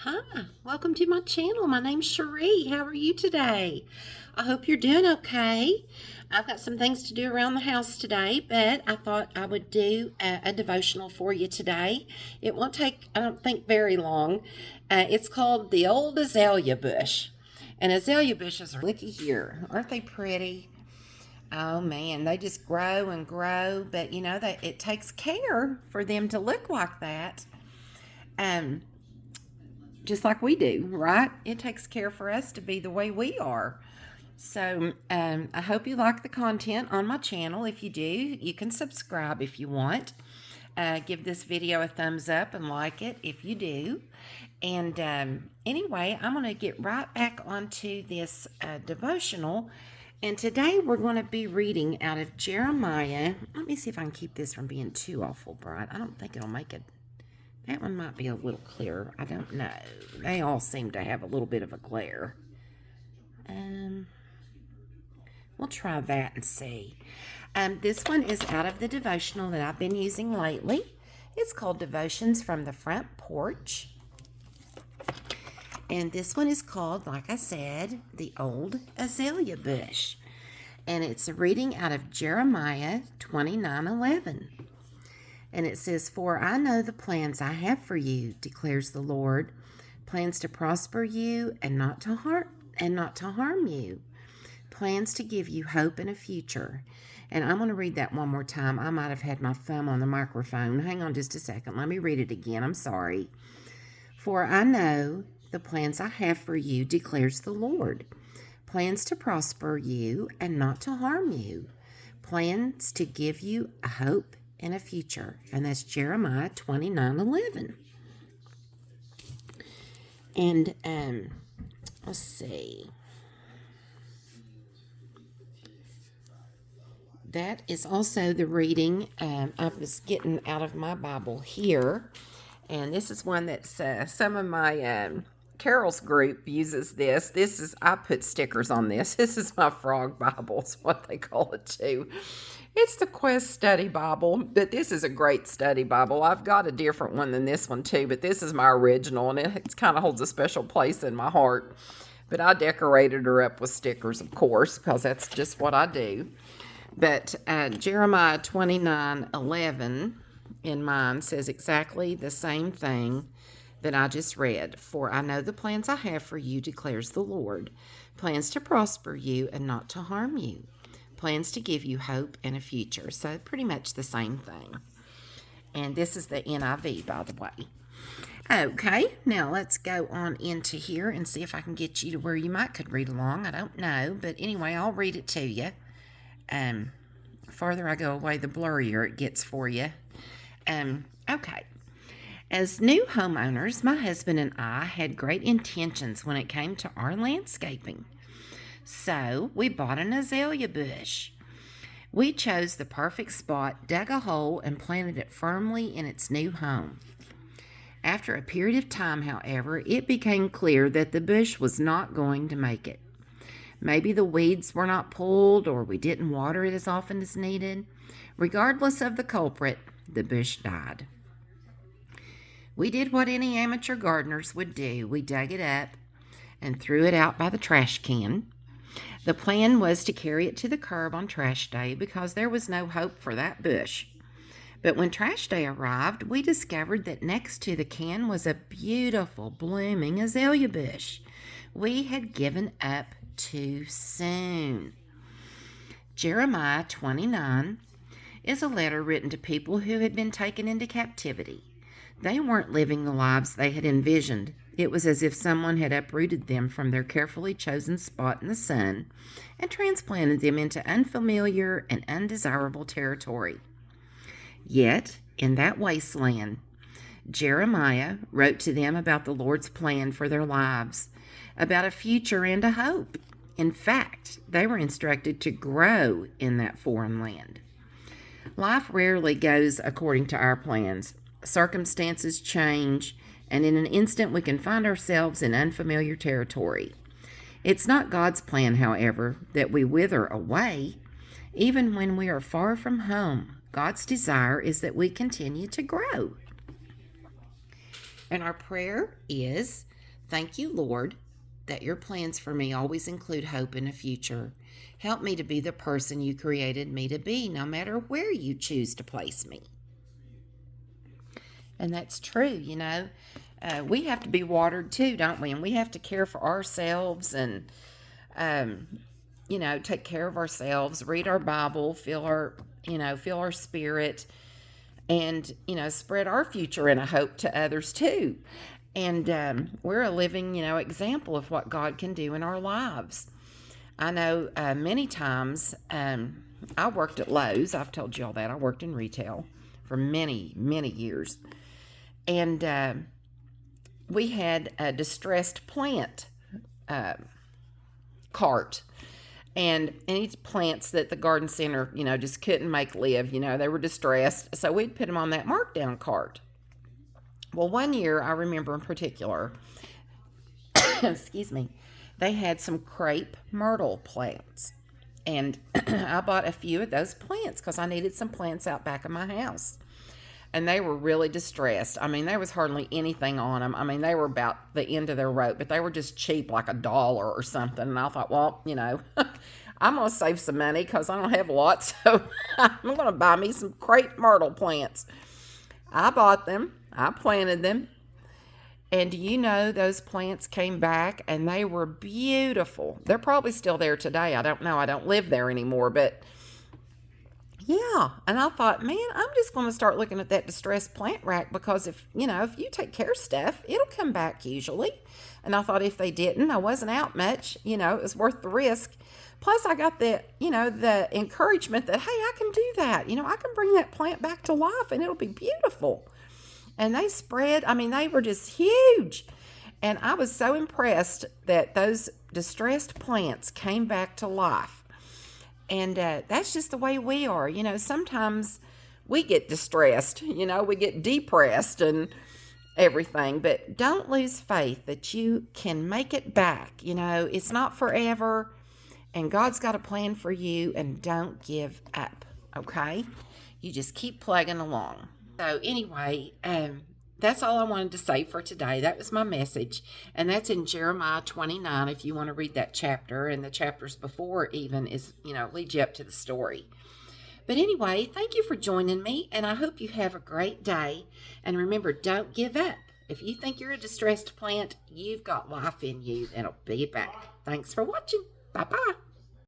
Hi, welcome to my channel. My name's Cherie. How are you today? I hope you're doing okay. I've got some things to do around the house today, but I thought I would do a devotional for you today. It won't take, I don't think, very long. It's called The Old Azalea Bush. And azalea bushes are looky here. Aren't they pretty? Oh man, they just grow and grow, but it takes care for them to look like that. Um, just like we do, right? It takes care for us to be the way we are. So I hope you like the content on my channel. If you do, you can subscribe if you want. Give this video a thumbs up and like it if you do. And anyway, I'm going to get right back onto this devotional. And today we're going to be reading out of Jeremiah. Let me see if I can keep this from being too awful bright. I don't think it'll make it. That one might be a little clearer. I don't know. They all seem to have a little bit of a glare. We'll try that and see. This one is out of the devotional that I've been using lately. It's called Devotions from the Front Porch. And this one is called, like I said, The Old Azalea Bush. And it's a reading out of Jeremiah 29:11. And it says, "For I know the plans I have for you, declares the Lord, plans to prosper you and not to harm you, plans to give you hope and a future." And I'm going to read that one more time. I might have had my thumb on the microphone. Hang on just a second. Let me read it again. I'm sorry. "For I know the plans I have for you, declares the Lord, plans to prosper you and not to harm you, plans to give you a hope and a future." And that's Jeremiah 29:11. And let's see. That is also the reading I was getting out of my Bible here. And this is one that some of my Carol's group uses this. I put stickers on this. This is my frog Bible, is what they call it too. It's the Quest Study Bible, but this is a great study Bible. I've got a different one than this one too, but this is my original, and it kind of holds a special place in my heart. But I decorated her up with stickers, of course, because that's just what I do. But Jeremiah 29:11 in mine says exactly the same thing that I just read. "For I know the plans I have for you, declares the Lord, plans to prosper you and not to harm you, plans to give you hope and a future." So pretty much the same thing. And this is the NIV, by the way. Okay, now let's go on into here and see if I can get you to where you might could read along. I don't know, but anyway, I'll read it to you. The farther I go away, the blurrier it gets for you. Okay. "As new homeowners, my husband and I had great intentions when it came to our landscaping. So we bought an azalea bush. We chose the perfect spot, dug a hole, and planted it firmly in its new home. After a period of time, however, it became clear that the bush was not going to make it. Maybe the weeds were not pulled, or we didn't water it as often as needed. Regardless of the culprit, the bush died. We did what any amateur gardeners would do. We dug it up and threw it out by the trash can. The plan was to carry it to the curb on trash day because there was no hope for that bush. But when trash day arrived, we discovered that next to the can was a beautiful blooming azalea bush. We had given up too soon." Jeremiah 29 is a letter written to people who had been taken into captivity. They weren't living the lives they had envisioned. It was as if someone had uprooted them from their carefully chosen spot in the sun and transplanted them into unfamiliar and undesirable territory. Yet, in that wasteland, Jeremiah wrote to them about the Lord's plan for their lives, about a future and a hope. In fact, they were instructed to grow in that foreign land. Life rarely goes according to our plans. Circumstances change, and in an instant we can find ourselves in unfamiliar territory. It's not God's plan, however, that we wither away. Even when we are far from home, God's desire is that we continue to grow. And our prayer is Thank you, Lord, that your plans for me always include hope in a future. Help me to be the person you created me to be, no matter where you choose to place me. And that's true, you know. We have to be watered too, don't we? And we have to care for ourselves and, um, take care of ourselves, read our Bible, fill our spirit, and, spread our future and a hope to others too. And we're a living, example of what God can do in our lives. I know many times I worked at Lowe's. I've told you all that. I worked in retail for many, many years. And we had a distressed plant cart. And any plants that the garden center, just couldn't make live, they were distressed. So we'd put them on that markdown cart. Well, one year I remember in particular, excuse me, they had some crepe myrtle plants. And I bought a few of those plants because I needed some plants out back of my house. And they were really distressed. I mean, there was hardly anything on them. I mean, they were about the end of their rope, but they were just cheap, like $1 or something. And I thought, well, I'm going to save some money because I don't have lots. So I'm going to buy me some crepe myrtle plants. I bought them. I planted them. And do you know, those plants came back and they were beautiful. They're probably still there today. I don't know. I don't live there anymore, but yeah. And I thought, man, I'm just going to start looking at that distressed plant rack because if you take care of stuff, it'll come back usually. And I thought if they didn't, I wasn't out much, it was worth the risk. Plus I got the encouragement that, hey, I can do that. I can bring that plant back to life and it'll be beautiful. And they spread, they were just huge. And I was so impressed that those distressed plants came back to life. And that's just the way we are. Sometimes we get distressed, we get depressed and everything. But don't lose faith that you can make it back. It's not forever. And God's got a plan for you. And don't give up, okay? You just keep plugging along. So anyway, that's all I wanted to say for today. That was my message. And that's in Jeremiah 29, if you want to read that chapter. And the chapters before even leads you up to the story. But anyway, thank you for joining me. And I hope you have a great day. And remember, don't give up. If you think you're a distressed plant, you've got life in you. And it'll be back. Thanks for watching. Bye-bye.